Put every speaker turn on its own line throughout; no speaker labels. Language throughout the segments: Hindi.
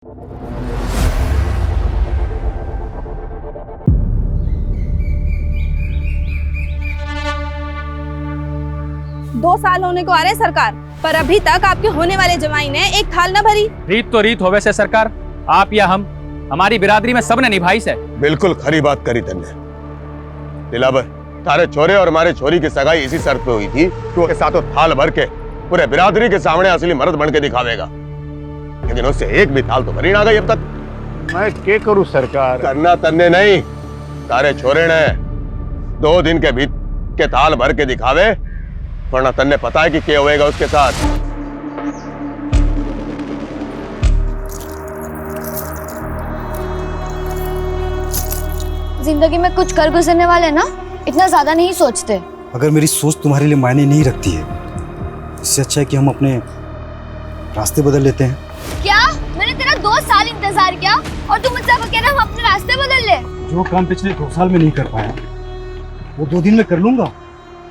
दो साल होने को आ रहे सरकार, पर अभी तक आपके होने वाले जमाई ने एक थाल न भरी।
रीत तो रीत होवे से सरकार, आप या हम, हमारी बिरादरी में सबने निभाई से।
बिल्कुल खरी बात करी तन्ने। दिलावर, तारे छोरे और हमारे छोरी की सगाई इसी शर्त पे हुई थी कि उसके साथ थाल भर के पूरे बिरादरी के सामने असली मर्द बन के दिखावेगा, लेकिन उससे एक भी थाल तो भरी ना गई अब तक।
मैं क्या करूं सरकार?
करना तन्ने नहीं, तारे छोरे ने 2 दिन के बीच के थाल भर के दिखावे, वरना तन्ने पता है कि क्या होएगा उसके साथ।
जिंदगी में कुछ कर गुजरने वाले ना इतना ज्यादा नहीं सोचते।
अगर मेरी सोच तुम्हारे लिए मायने नहीं रखती है, इससे अच्छा है कि हम अपने रास्ते बदल लेते हैं।
क्या? मैंने तेरा 2 साल इंतजार किया और तू मुझसे कह रहा हम अपने रास्ते बदल ले?
जो काम पिछले 2 साल में नहीं कर पाया वो 2 दिन में कर लूंगा।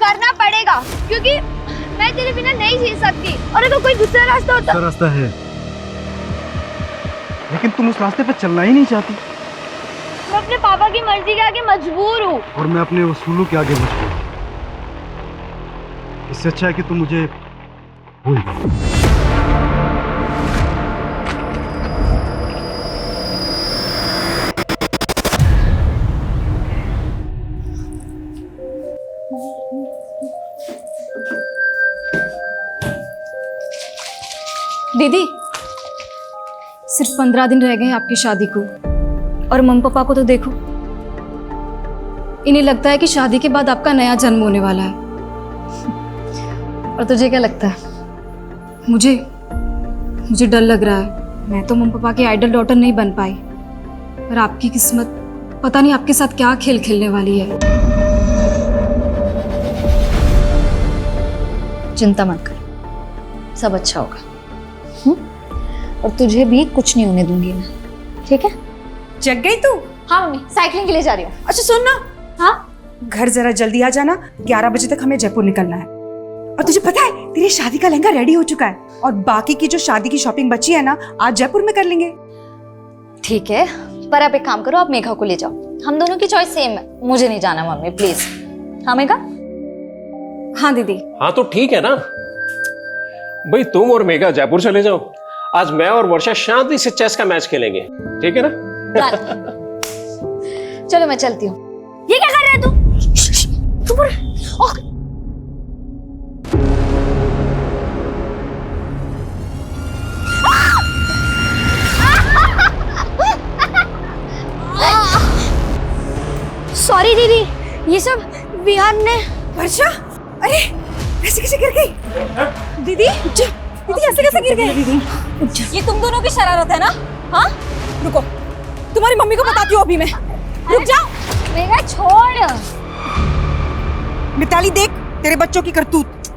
करना पड़ेगा, क्योंकि मैं तेरे बिना नहीं जी सकती। और अगर कोई दूसरा रास्ता होता।
दूसरा रास्ता है, लेकिन तुम उस रास्ते पर चलना ही नहीं चाहती।
मैं अपने पापा की मर्जी के आगे मजबूर हूँ।
और मैं अपने उसूलों के आगे मजबूर हूँ। इससे अच्छा है कि तुम मुझे भूल जाओ।
दीदी, सिर्फ 15 दिन रह गए हैं आपकी शादी को, और मम्मी पापा को तो देखो, इन्हें लगता है कि शादी के बाद आपका नया जन्म होने वाला है। और तुझे क्या लगता है? मुझे डर लग रहा है। मैं तो मम्मी पापा की आइडल डॉटर नहीं बन पाई, पर आपकी किस्मत पता नहीं आपके साथ क्या खेल खेलने वाली है। चिंता मत कर, सब अच्छा होगा। और तुझे भी कुछ नहीं होने दूंगी मैं, ठीक है?
जग गई तू?
हाँ मम्मी, साइकिलिंग के लिए जा रही हूँ।
अच्छा सुन ना,
हाँ
घर जरा जल्दी आ जाना, 11 बजे तक हमें जयपुर निकलना है। और तुझे पता है तेरी शादी का लहंगा रेडी हो चुका है, और बाकी की जो शादी की शॉपिंग बची है ना, आज जयपुर में कर लेंगे।
ठीक है, पर आप एक काम करो, आप मेघा को ले जाओ। हम दोनों की चॉइस सेम है। मुझे नहीं जाना मम्मी, प्लीज। हाँ मेघा?
हाँ दीदी।
हाँ तो ठीक है ना भाई, तुम और मेघा जयपुर चले जाओ। आज मैं और वर्षा शांति से चेस का मैच खेलेंगे, ठीक है ना?
चलो मैं चलती हूँ। ये क्या कर रहे तू? सॉरी दीदी, ये सब विहान ने।
वर्षा, अरे ऐसे कैसे गिर गई? दीदी ऐसे कैसे गिर गई?
ये तुम दोनों की शरारत है ना? हाँ, रुको, तुम्हारी मम्मी को बताती हूँ अभी मैं। रुक जाओ।
मेघा छोड़।
मिताली देख तेरे बच्चों की करतूत।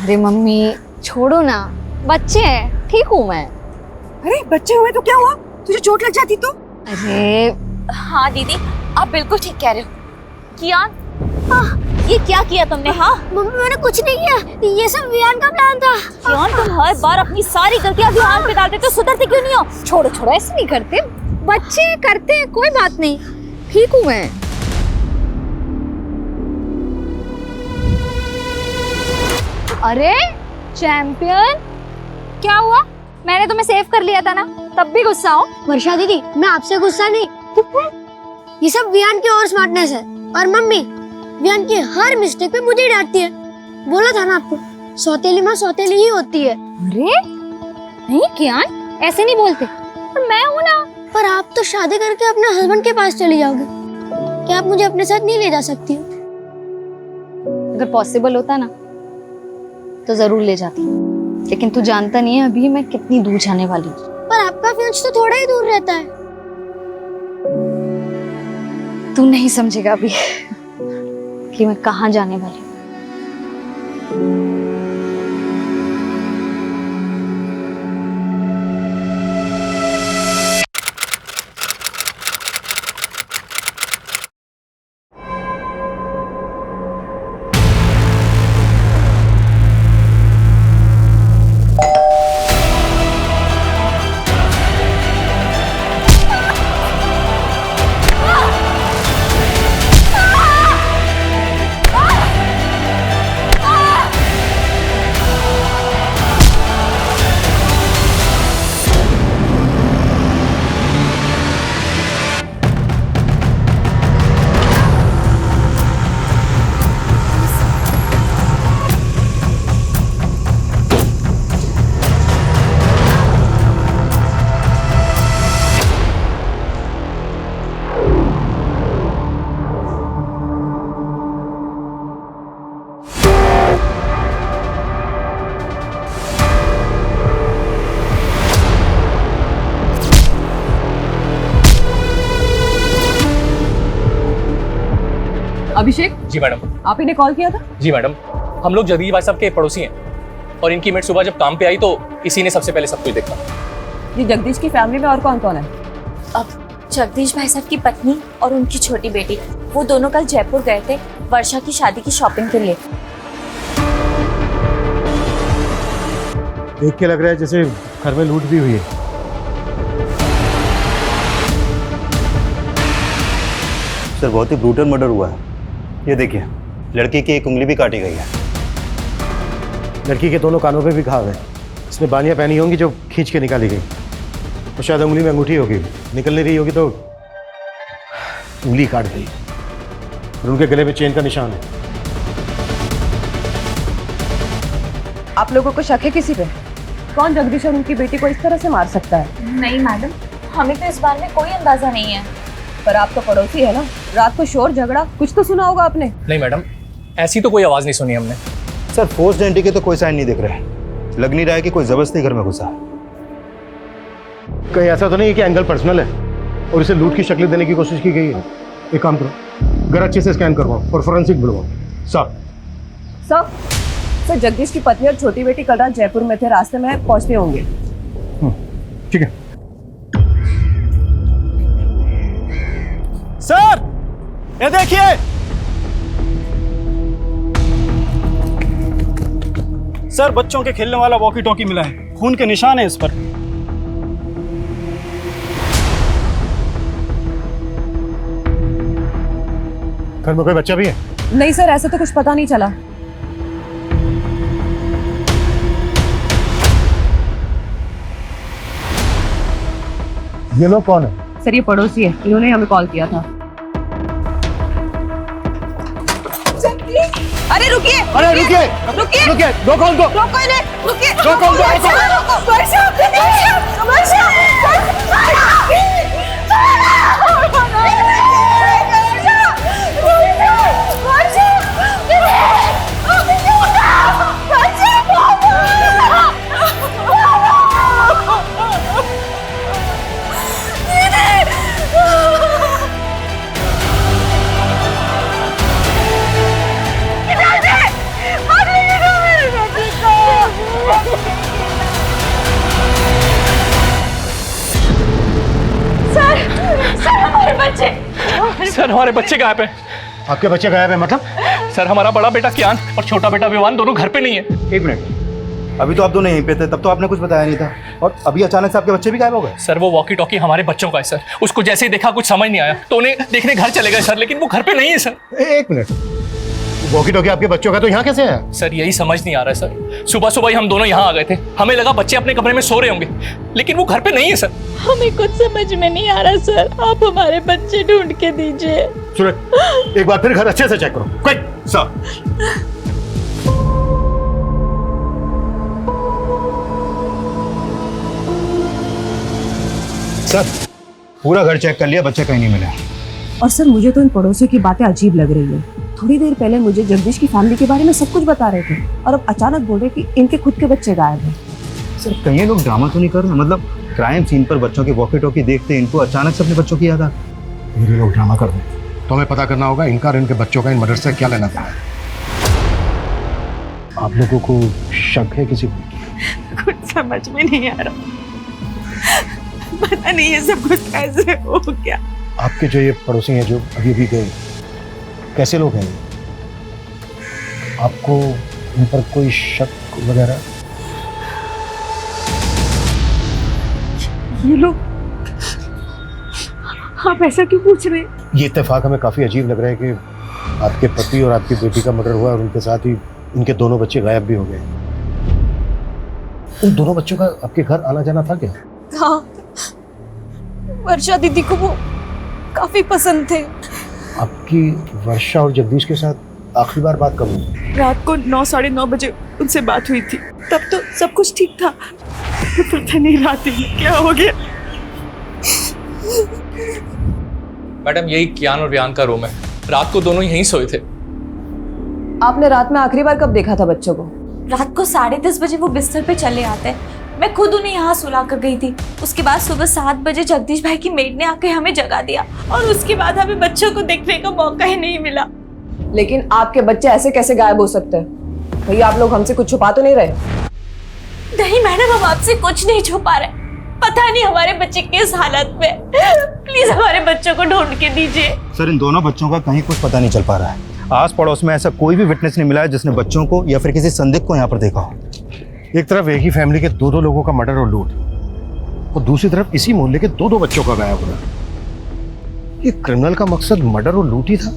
अरे मम्मी छोड़ो ना, बच्चे हैं, ठीक हूँ मैं।
अरे बच्चे हुए तो क्या हुआ? तुझे चोट लग जाती तो?
अरे
हाँ दीदी, आप बिल्कुल ठीक कह रहे हो। कियान, ये क्या किया तुमने? हाँ
मम्मी, मैंने कुछ नहीं किया, ये सब विहान का प्लान था।
कियान, तुम हर बार अपनी सारी गलतियां विहान पे डालते, तो सुधरते क्यों नहीं हो?
छोड़ो, ऐसे नहीं करते, बच्चे करते हैं, कोई बात नहीं, ठीक हूँ मैं। अरे चैंपियन, क्या हुआ? मैंने तुम्हें सेव कर लिया था ना, तब भी गुस्सा हो? वर्षा दीदी, मैं आपसे गुस्सा नहीं, ये सब विहान की और स्मार्टनेस है। और मम्मी विहान की हर मिस्टेक पे मुझे डांटती है। बोला था ना आपको, सौतेली माँ सौतेली ही होती है। अरे नहीं कियान, ऐसे नहीं बोलते। पर मैं हूँ ना। पर आप तो शादी करके अपने हस्बैंड के पास चली जाओगे, क्या आप मुझे अपने साथ नहीं ले जा सकती हो? अगर पॉसिबल होता ना तो जरूर ले जाती, लेकिन तू जानता नहीं है अभी मैं कितनी दूर जाने वाली हूँ। पर आपका फ्यूज तो थोड़ा ही दूर रहता है। तू नहीं समझेगा अभी कि मैं कहाँ जाने वाली हूँ।
अभिषेक,
जी मैडम।
आप ही ने कॉल किया था?
जी मैडम, हम लोग जगदीश भाई साहब के पड़ोसी हैं और इनकी मेट सुबह जब काम पे आई तो इसी ने सबसे पहले सब कुछ देखा।
ये जगदीश की फैमिली में और कौन कौन है?
अब जगदीश भाई साहब की पत्नी और उनकी छोटी बेटी, वो दोनों कल जयपुर गए थे वर्षा की शादी की शॉपिंग के लिए।
देख के लग रहा है जैसे घर में लूट भी हुई है।
सर बहुत ही ब्रूटल मर्डर हुआ है। ये देखिए, लड़की की एक उंगली भी काटी गई है।
लड़की के दोनों कानों पे भी घाव है। इसमें बानियां पहनी होंगी जो खींच के निकाली गई, और शायद उंगली में अंगूठी होगी, निकल नहीं रही होगी तो उंगली काट गई। और उनके गले में चेन का निशान है।
आप लोगों को शक है किसी पे? कौन जगदीश और उनकी बेटी को इस तरह से मार सकता है?
नहीं मैडम, हमें तो इस बारे में कोई अंदाजा नहीं है।
पर आप तो पड़ोसी है ना, रात को शोर झगड़ा कुछ तो सुना होगा आपने।
नहीं मैडम, ऐसी तो कोई आवाज नहीं सुनी हमने।
सर फोर्स्ड एंट्री के तो कोई साइन नहीं दिख रहे हैं। लग नहीं रहा है कि कोई जबरदस्ती घर में घुसा।
कहीं ऐसा तो नहीं है कि एंगल पर्सनल है और इसे लूट की शक्ल देने की कोशिश की गई है? एक काम करो, घर अच्छे से स्कैन करवाओ और फोरेंसिक बुलवाओ।
सर जगदीश की पत्नी और छोटी बेटी कल रात जयपुर में थे, रास्ते में पहुंचते होंगे।
ठीक है
सर, ये देखिए, सर बच्चों के खेलने वाला वॉकी टॉकी मिला है। खून के निशान है इस पर।
घर में कोई बच्चा भी है?
नहीं सर, ऐसा तो कुछ पता नहीं चला।
ये लोग कौन है?
सर ये पड़ोसी है, इन्होंने हमें कॉल किया था। अरे रुकिए,
अरे रुकिए,
रुकिए,
रुकिए, रोको उनको,
रोको इन्हें, रुकिए,
रोको उनको, रोको।
वर्षा, वर्षा,
सर हमारे बच्चे गायब हैं।
आपके बच्चे गायब है मतलब?
सर हमारा बड़ा बेटा कियान और छोटा बेटा विवान दोनों घर पे नहीं है।
एक मिनट, अभी तो आप दोनों यहीं पे थे, तब तो आपने कुछ बताया नहीं था, और अभी अचानक से आपके बच्चे भी गायब हो गए।
सर वो वॉकी टॉकी हमारे बच्चों का है सर। उसको जैसे ही देखा कुछ समझ नहीं आया तो उन्हें देखने घर चले गए सर, लेकिन वो घर पे नहीं है सर।
एक मिनट, वॉकी टॉकी आपके बच्चों का तो यहाँ कैसे है?
सर यही समझ नहीं आ रहा है सर। सुबह सुबह ही हम दोनों यहाँ आ गए थे, हमें लगा बच्चे अपने कमरे में सो रहे होंगे, लेकिन वो घर पे नहीं है सर।
हमें कुछ समझ में नहीं आ रहा सर, आप हमारे बच्चे ढूंढ के दीजिए।
सूरज, एक बार फिर घर अच्छे से चेक करो। Quick sir. सर पूरा घर चेक कर लिया, बच्चे कहीं नहीं मिले।
और सर मुझे तो इन पड़ोसियों की बातें अजीब लग रही है। थोड़ी देर पहले मुझे जगदीश की फैमिली के बारे में सब कुछ बता रहे थे, और अब अचानक बोल रहे कि इनके खुद के बच्चे गायब हैं।
सर कहीं ये लोग ड्रामा तो नहीं कर रहे? मतलब क्राइम सीन पर बच्चों के वॉकी टॉकी देखते इनको अचानक से अपने बच्चों की याद आ गई।
ये लोग ड्रामा कर रहे हैं, तो हमें पता करना होगा इनका और इनके बच्चों का इन मर्डर से क्या लेना था। आप लोगों को शक है किसी को?
कुछ समझ में नहीं आ रहा, पता नहीं ये सब कुछ कैसे हो गया।
आपके जो ये पड़ोसी हैं जो अभी भी गए, कैसे लोग हैं? आपको इन पर कोई शक वगैरह?
ये लोग, आप ऐसा क्यों पूछ रहे हैं?
ये इत्तेफाक हमें काफ़ी अजीब लग रहा है कि आपके पति और आपकी बेटी का मर्डर हुआ और उनके साथ ही इनके दोनों बच्चे गायब भी हो गए। उन दोनों बच्चों का आपके घर आना जाना था क्या?
हाँ, वर्षा दीदी को वो काफी पसंद थे।
आपकी वर्षा और जगदीश के साथ आखिरी बार बात कब हुई?
रात को 9 साढ़े 9 बजे उनसे बात हुई थी, तब तो सब कुछ ठीक था। पता नहीं रात में क्या हो गया।
मैडम यही कियान और वियान का रूम है, रात को दोनों यहीं सोए थे।
आपने रात में आखिरी बार कब देखा था बच्चों को?
रात को 10:30 बजे वो बिस्तर पे चले आते हैं, मैं खुद उन्हें यहाँ सुला कर गई थी। उसके बाद सुबह 7 बजे जगदीश भाई की मेड ने आकर हमें जगा दिया, और उसके बाद हमें बच्चों को देखने का मौका ही नहीं मिला।
लेकिन आपके बच्चे ऐसे कैसे गायब हो सकते हैं? भैया आप लोग हमसे कुछ छुपा तो नहीं रहे?
नहीं मैडम, हम आपसे कुछ नहीं छुपा रहे। पता नहीं हमारे बच्चे किस हालत में, प्लीज हमारे बच्चों को ढूंढ के दीजिए।
सर इन दोनों बच्चों का कहीं कुछ पता नहीं चल पा रहा है। आस पड़ोस में ऐसा कोई भी विटनेस नहीं मिला है जिसने बच्चों को या फिर किसी संदिग्ध को यहाँ पर देखा हो।
एक तरफ एक ही फैमिली के दो लोगों का मर्डर और लूट, और दूसरी तरफ इसी मोहल्ले के दो बच्चों का गायब होना। ये क्रिमिनल का मकसद मर्डर और लूट ही था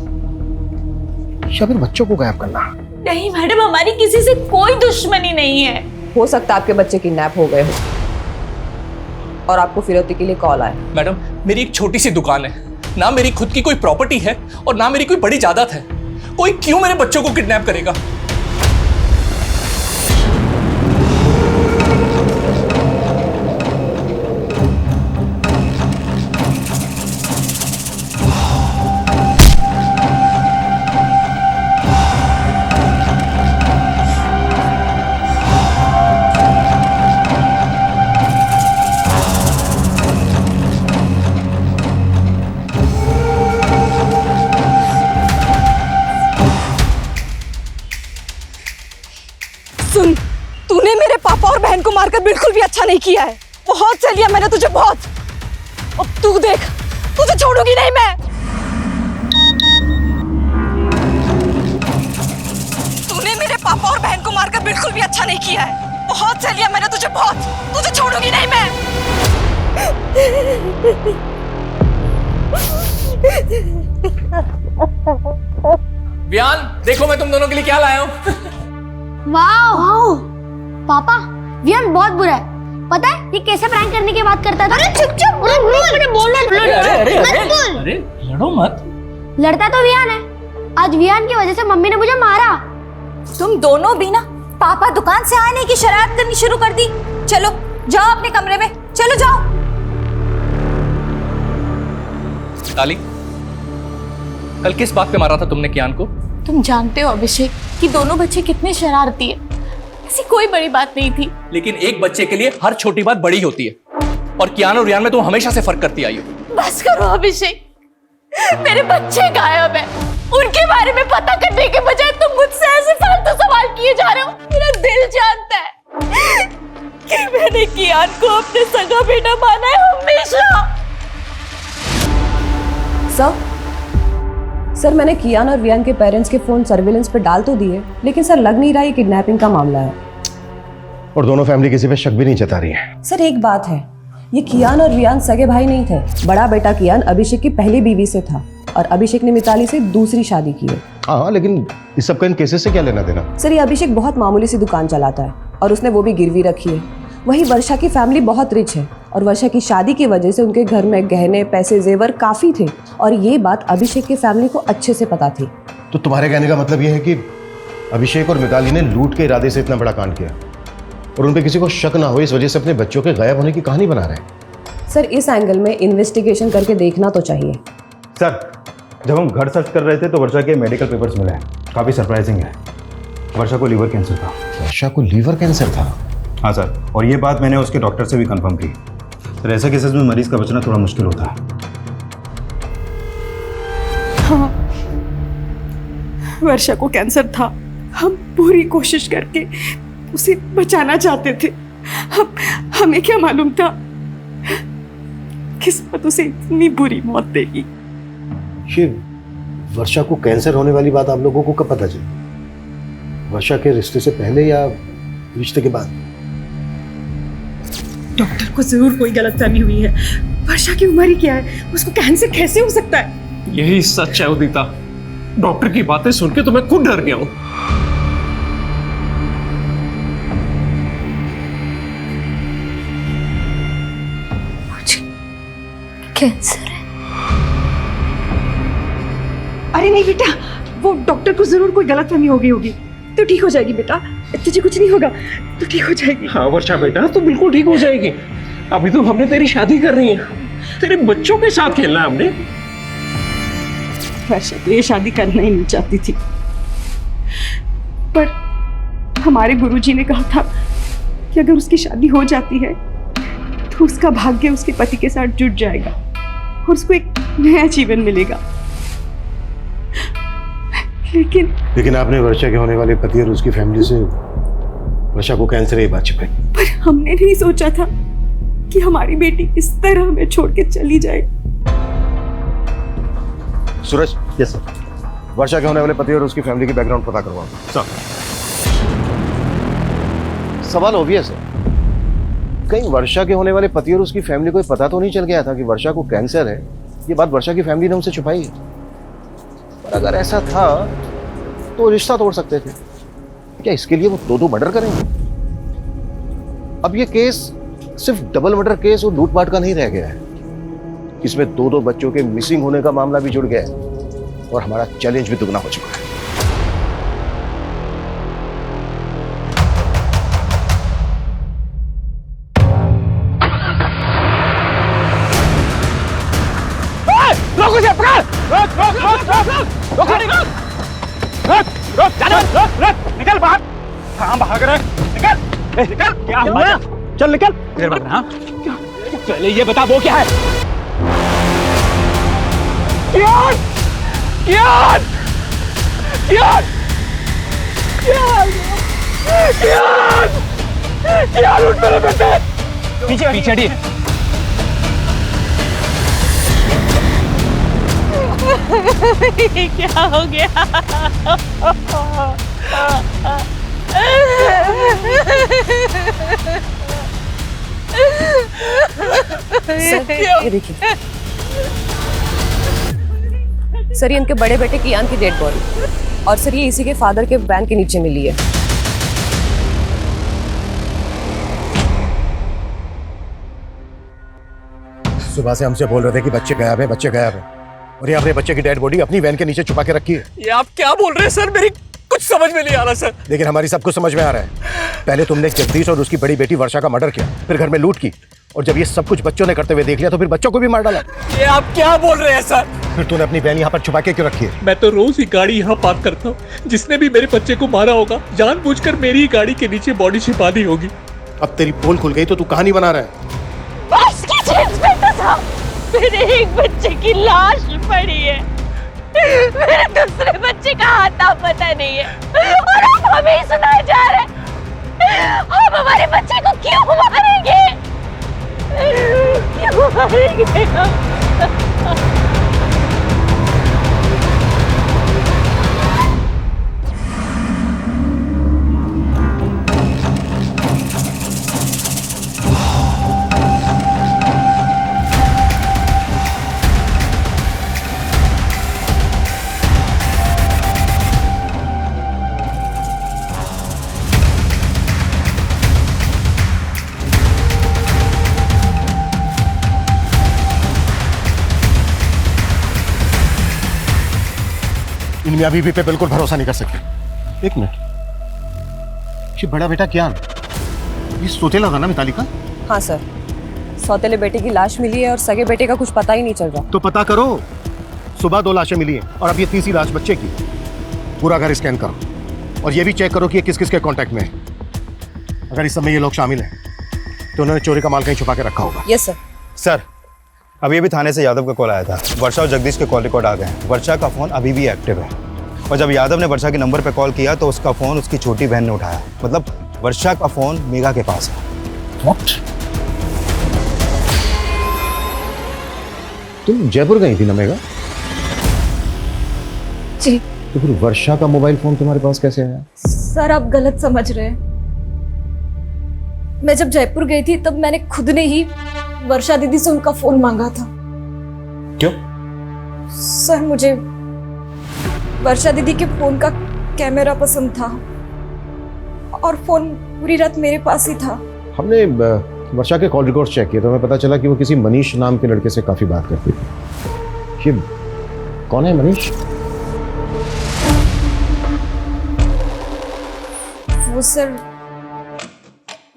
या फिर बच्चों को गायब करना?
नहीं मैडम, हमारी किसी से कोई दुश्मनी नहीं है।
हो सकता है आपके बच्चे किडनैप हो गए हो और आपको फिरौती के लिए कॉल आया।
मैडम, मेरी एक छोटी सी दुकान है, ना मेरी खुद की कोई प्रॉपर्टी है और ना मेरी कोई बड़ी जायदाद है। कोई क्यों मेरे बच्चों को किडनैप करेगा?
सुन, तूने मेरे पापा और बहन को मारकर बिल्कुल भी अच्छा नहीं किया है। बहुत सह लिया मैंने तुझे, बहुत। अब तू देख, तुझे छोड़ूंगी नहीं मैं। तूने मेरे पापा और बहन को मारकर बिल्कुल भी अच्छा नहीं किया है। बहुत सह लिया मैंने तुझे, बहुत। तुझे छोड़ूंगी नहीं मैं।
वियान, देखो मैं तुम दोनों के लिए क्या लाया हूँ।
वाओ पापा, वियान बहुत बुरा है। पता है ये कैसे प्रैंक करने की बात करता था? अरे चुप चुप,
अरे लड़ो मत।
लड़ता तो वियान है। आज वियान की वजह से मम्मी ने मुझे मारा।
तुम दोनों भी ना, पापा दुकान से आने की शरारत करनी शुरू कर दी। चलो जाओ अपने कमरे में, चलो जाओ।
ताली, कल किस बात पे मारा था तुमने कियान को?
तुम जानते हो अभिषेक कि दोनों बच्चे कितने शरारती है। ऐसी कोई बड़ी बात नहीं थी।
लेकिन एक बच्चे के लिए हर छोटी बात बड़ी होती है, और कियान और रियान में तुम हमेशा से फर्क करती आई हो।
बस करो अभिषेक, मेरे बच्चे गायब है। उनके बारे में पता करने के बजाय तुम मुझसे ऐसे फालतू सवाल किए जा रहे हो। मेरा दिल जानता है कि मैंने कियान को अपने सगा बेटा माना है हमेशा।
सर मैंने कियान और वियान के पेरेंट्स के फोन सर्विलेंस पे डाल तो दिए, लेकिन सर लग नहीं रहा ये किडनैपिंग का मामला है।
और दोनों फैमिली किसी पे शक भी नहीं जता रही है।
सर एक बात है, ये कियान और वियान सगे भाई नहीं थे। बड़ा बेटा कियान अभिषेक की पहली बीवी से था और अभिषेक ने मिताली से दूसरी शादी की है।
हाँ, लेकिन इस सब का इन केसेस से क्या लेना देना?
सर ये अभिषेक बहुत मामूली सी दुकान चलाता है और उसने वो भी गिरवी रखी है। वही वर्षा की फैमिली बहुत रिच है और वर्षा की शादी की वजह से उनके घर में गहने, पैसे, जेवर काफी थे और ये बात अभिषेक की फैमिली को अच्छे से पता थी।
तो तुम्हारे कहने का मतलब ये है कि अभिषेक और मिताली ने लूट के इरादे से इतना बड़ा कांड किया और उन पे किसी को शक ना हो, इस वजह से अपने बच्चों के गायब होने की कहानी बना रहे हैं।
सर इस एंगल में इन्वेस्टिगेशन करके देखना तो चाहिए।
सर जब हम घर सर्च कर रहे थे तो वर्षा के मेडिकल पेपर्स मिले हैं, काफ़ी सरप्राइजिंग है। वर्षा को लीवर कैंसर था।
वर्षा को लीवर कैंसर था?
हाँ सर, और ये बात मैंने उसके डॉक्टर से भी कंफर्म की। सर ऐसे केसेस में मरीज का बचना थोड़ा मुश्किल होता है।
हाँ, वर्षा को कैंसर था। हम पूरी कोशिश करके उसे बचाना चाहते थे। हमें क्या मालूम था किस्मत उसे इतनी बुरी मौत देगी।
ये वर्षा को कैंसर होने वाली बात आप लोगों को कब पता चली? वर्षा के रिश्ते से पहले या रिश्ते के बाद?
डॉक्टर को जरूर कोई गलतफहमी हुई है। वर्षा की उम्र ही क्या है, उसको कैंसर कैसे हो सकता है?
यही सच है उदिता। डॉक्टर की बातें सुन के तो मैं खुद डर गया हूं।
कैंसर है?
अरे नहीं बेटा, वो डॉक्टर को जरूर कोई गलतफहमी हो गई होगी। तो ठीक हो जाएगी बेटा, तुझे कुछ नहीं होगा, तो ठीक हो जाएगी।
हाँ वर्षा बेटा, तो बिल्कुल ठीक हो जाएगी। अभी तो हमने तेरी शादी कर रही है, तेरे बच्चों के साथ खेलना है हमने।
वर्षा तो ये शादी करना ही नहीं चाहती थी, पर हमारे गुरुजी ने कहा था कि अगर उसकी शादी हो जाती है तो उसका भाग्य उसके पति के साथ जुड़ जाएगा और उसको एक नया जीवन मिलेगा।
लेकिन आपने वर्षा के होने वाले पति और उसकी फैमिली से वर्षा को कैंसर है ये बात छिपाई।
पर हमने नहीं सोचा था कि हमारी बेटी इस तरह हमें छोड़ के चली जाए।
सूरज, यस सर, वर्षा के होने वाले पति और उसकी फैमिली की बैकग्राउंड पता करवाओ। सर, सवाल ऑब्वियस है, कहीं वर्षा के होने वाले पति और उसकी फैमिली को पता तो नहीं चल गया था कि वर्षा को कैंसर है? ये बात वर्षा की फैमिली ने उनसे छुपाई है। और अगर ऐसा था तो रिश्ता तोड़ सकते थे। क्या इसके लिए वो दो मर्डर करेंगे? अब ये केस सिर्फ डबल मर्डर केस और लूटपाट का नहीं रह गया है, इसमें दो बच्चों के मिसिंग होने का मामला भी जुड़ गया है और हमारा चैलेंज भी दुगना हो चुका है।
निकल बाहर। कहाँ भाग रहा है? निकल, निकल। क्या हुआ? चल निकल। देर बाद हाँ? पहले ये बता वो क्या है? कियान! कियान! कियान! कियान! कियान! कियान उठ मेरे बेटे! पीछे पीछे हटिए।
क्या हो गया?
ये देखिए सर, ये इनके बड़े बेटे कियान की डेड बॉडी, और सर ये इसी के फादर के वैन के नीचे मिली है।
सुबह से हमसे बोल रहे थे कि बच्चे गायब है, बच्चे गायब है, और ये अपने बच्चे की डेड बॉडी अपनी वैन के नीचे छुपा के रखी है।
ये आप क्या बोल रहे हैं सर? मेरी कुछ समझ में नहीं आ रहा सर।
लेकिन हमारी सब कुछ समझ में आ रहा है। पहले तुमने जगदीश और उसकी बड़ी बेटी वर्षा का मर्डर किया, फिर घर में लूट की, और जब ये सब कुछ बच्चों ने करते हुए देख लिया तो फिर बच्चों को भी मार डाला।
ये आप क्या बोल रहे हैं सर?
फिर तूने अपनी बहन यहाँ पर छुपा के क्यों रखी है?
मैं तो रोज ही गाड़ी यहाँ पार्क करता हूँ। जिसने भी मेरे बच्चे को मारा होगा जानबूझकर मेरी ही गाड़ी के नीचे बॉडी छिपा दी होगी।
अब तेरी पोल खुल गई तो तू कहानी बना रहा है।
बस की चीज पे तो था, मेरे एक बच्चे की लाश पड़ी है, मेरे दूसरे बच्चे का आता पता नहीं है, और अब हमें सुनाए जा रहे हैं हम हमारे बच्चे को क्यों मारेंगे? क्यों मारेंगे?
इन मियां बीवी पे बिल्कुल भरोसा नहीं कर सकते। एक मिनट, ये बड़ा बेटा क्या ये सौतेला था ना मिताली का?
हाँ सर, सौतेले बेटे की लाश मिली है और सगे बेटे का कुछ पता ही नहीं चल रहा।
तो पता करो। सुबह 2 लाशें मिली हैं और अब ये तीसरी लाश बच्चे की। पूरा घर स्कैन करो और ये भी चेक करो कि ये किस किस के कांटेक्ट में है। अगर इस समय ये लोग शामिल हैं तो उन्होंने चोरी का माल कहीं छुपा के रखा होगा।
Yes sir.
सर, अभी अभी थाने से यादव का कॉल आया था। वर्षा और जगदीश के कॉल रिकॉर्ड आ गए हैं। वर्षा का फ़ोन अभी भी एक्टिव है, और जब यादव ने वर्षा के नंबर पर कॉल किया तो उसका फ़ोन उसकी छोटी बहन ने उठाया। मतलब वर्षा का फ़ोन मेघा के पास है।
What? तुम जयपुर गई थी ना मेघा?
जी।
तो फिर वर्षा का मोबाइल फोन तुम्हारे पास कैसे आया?
सर आप गलत समझ रहे हैं। मैं जब जयपुर गई थी तब मैंने खुद ने ही वर्षा दीदी से उनका फोन मांगा था।
क्यों?
सर मुझे वर्षा दीदी के फोन का कैमरा पसंद था और फोन पूरी रात मेरे पास ही था।
हमने वर्षा के कॉल रिकॉर्ड चेक किए तो हमें पता चला कि वो किसी मनीष नाम के लड़के से काफी बात करती थी। ये कौन है मनीष?
वो सर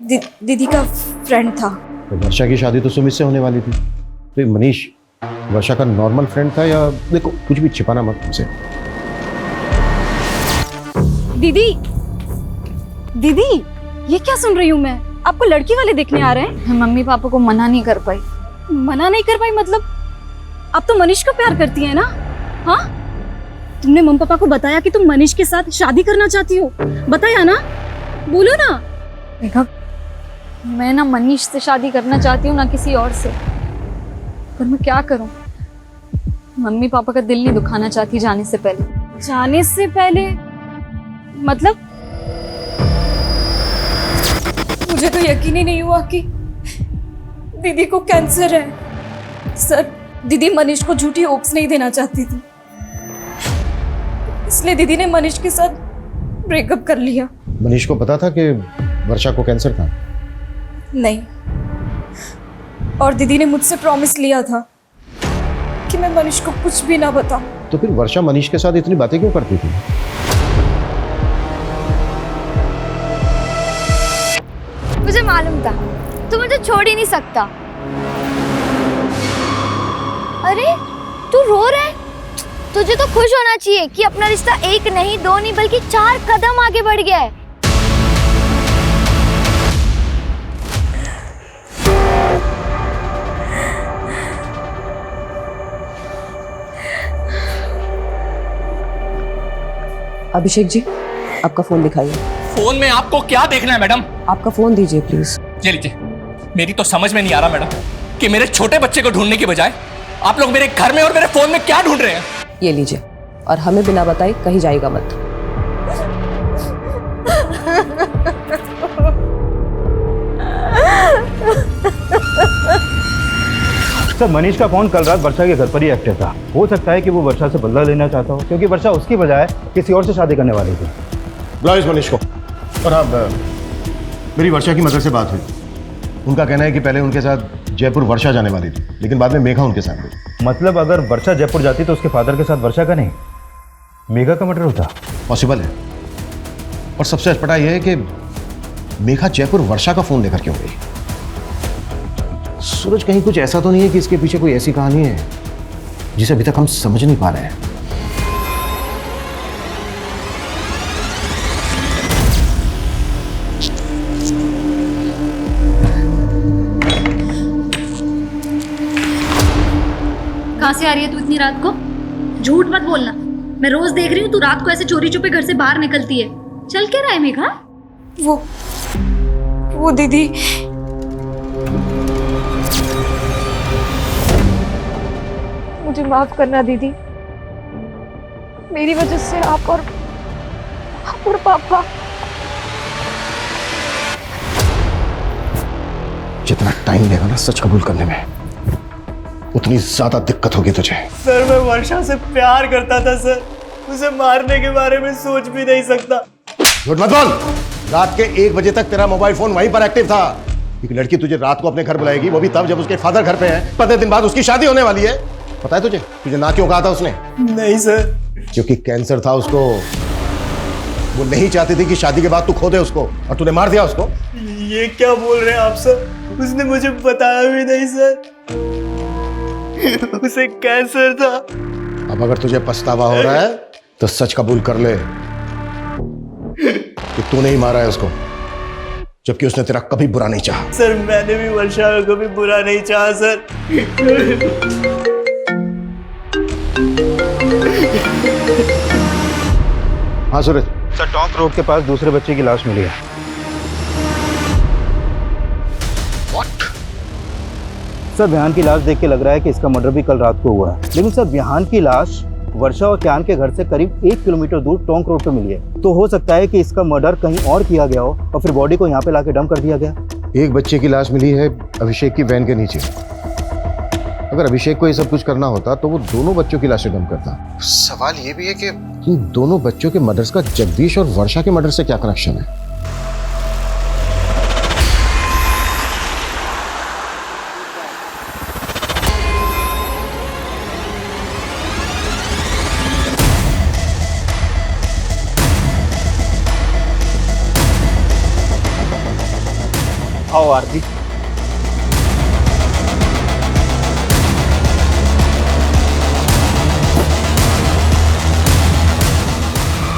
दीदी का फ्रेंड था।
तो वर्षा की शादी तो सुमित से होने वाली थी, तो ये मनीष वर्षा का नॉर्मल फ्रेंड था या? देखो कुछ भी छिपाना मत हमसे।
दीदी दीदी ये क्या सुन रही हूँ मैं? आपको लड़की वाले देखने आ रहे हैं?
मम्मी पापा को मना नहीं कर पाई।
मना नहीं कर पाई मतलब? आप तो मनीष को प्यार करती है ना? हाँ
तुमने मम्मी पापा को बताया कि तुम मनीष के साथ शादी करना चाहती हो? बताया ना, बोलो ना।
मेघा, मैं ना मनीष से शादी करना चाहती हूँ, ना किसी और से। पर मैं क्या करूँ, मम्मी पापा का दिल नहीं दुखाना चाहती जाने से पहले।
जाने से पहले मतलब?
मुझे तो यकीन ही नहीं हुआ कि दीदी को कैंसर है। सर, दीदी मनीष को झूठी होप्स नहीं देना चाहती थी, इसलिए दीदी ने मनीष के साथ ब्रेकअप कर लिया।
मनीष को पता था कि वर्षा को कैंसर था?
नहीं, और दीदी ने मुझसे प्रॉमिस लिया था कि मैं मनीष को कुछ भी ना बताऊं।
तो फिर वर्षा मनीष के साथ इतनी बातें क्यों करती थी?
मुझे मालूम था तू मुझे छोड़ ही नहीं सकता। अरे तू रो रहा है? तुझे तो खुश होना चाहिए कि अपना रिश्ता 1 नहीं 2 नहीं बल्कि 4 कदम आगे बढ़ गया है।
अभिषेक जी, आपका फोन दिखाइए।
फोन में आपको क्या देखना है मैडम?
आपका फोन दीजिए प्लीज।
ये लीजिए। मेरी तो समझ में नहीं आ रहा मैडम कि मेरे छोटे बच्चे को ढूंढने की बजाय आप लोग मेरे घर में और मेरे फोन में क्या ढूंढ रहे हैं।
ये लीजिए, और हमें बिना बताए कहीं जाएगा मत।
सर, मनीष का फोन कल रात वर्षा के घर पर ही एक्टिव था। हो सकता है कि वो वर्षा से बदला लेना चाहता हो, क्योंकि वर्षा उसकी बजाय किसी और से शादी करने वाली थी।
बुलाओ इस मनीष को। और हाँ, मेरी वर्षा की मदर से बात हुई। उनका कहना है कि पहले उनके साथ जयपुर वर्षा जाने वाली थी, लेकिन बाद में मेघा उनके साथ गई।
मतलब अगर वर्षा जयपुर जाती तो उसके फादर के साथ वर्षा का नहीं, मेघा का मर्डर होता।
पॉसिबल है। और सबसे अटपटा यह है कि मेघा जयपुर वर्षा का फोन लेकर क्यों गई? सूरज, कहीं कुछ ऐसा तो नहीं है कि इसके पीछे कोई ऐसी कहानी है जिसे अभी तक हम समझ नहीं पा रहे हैं?
कहाँ से आ रही है तू इतनी रात को? झूठ मत बोलना, मैं रोज देख रही हूँ तू रात को ऐसे चोरी छुपे घर से बाहर निकलती है। चल क्या रहा है मेघा?
वो दीदी, मुझे माफ करना दीदी। मेरी वजह से आप और पापा।
जितना टाइम लेगा ना सच कबूल करने में, उतनी ज्यादा दिक्कत होगी तुझे।
सर, मैं वर्षा से प्यार करता था सर, उसे मारने के बारे में सोच भी नहीं सकता।
झूठ मत बोल। रात के 1 बजे तक तेरा मोबाइल फोन वहीं पर एक्टिव था। एक लड़की तुझे रात को अपने घर बुलाएगी, वो भी तब जब उसके फादर घर पे है। 15 दिन बाद उसकी शादी होने वाली है। पता है तुझे ना क्यों कहा था उसने?
नहीं सर।
क्योंकि कैंसर था उसको। वो नहीं चाहती थी कि शादी के बाद तू खो दे उसको, और तूने मार दिया उसको।
ये क्या बोल रहे हैं आप सर? उसने मुझे बताया भी नहीं सर, उसे कैंसर था।
अब अगर तुझे पछतावा हो रहा है तो सच कबूल कर ले कि तूने ही मारा है उसको, जबकि उसने तेरा कभी बुरा नहीं चाहा।
सर, मैंने भी वर्षा को कभी बुरा नहीं चाहा सर।
हाँ सूरज।
सर, टॉन्क रोड के पास दूसरे बच्चे की लाश मिली है। सर, विहान की लाश देख के लग रहा है कि इसका मर्डर भी कल रात को हुआ है। लेकिन सर, विहान की लाश वर्षा और क्यान के घर से करीब 1 किलोमीटर दूर टोंक रोड पे मिली है। तो हो सकता है कि इसका मर्डर कहीं और किया गया हो और फिर बॉडी को यहाँ पे लाके डंप कर दिया गया।
एक बच्चे की लाश मिली है अभिषेक की वैन के नीचे। अगर अभिषेक को ये सब कुछ करना होता तो वो दोनों बच्चों की लाशें डंप करता। सवाल ये भी है कि इन दोनों बच्चों के मर्डर्स का जगदीश और वर्षा के मर्डर से क्या कनेक्शन है?
आओ आरती।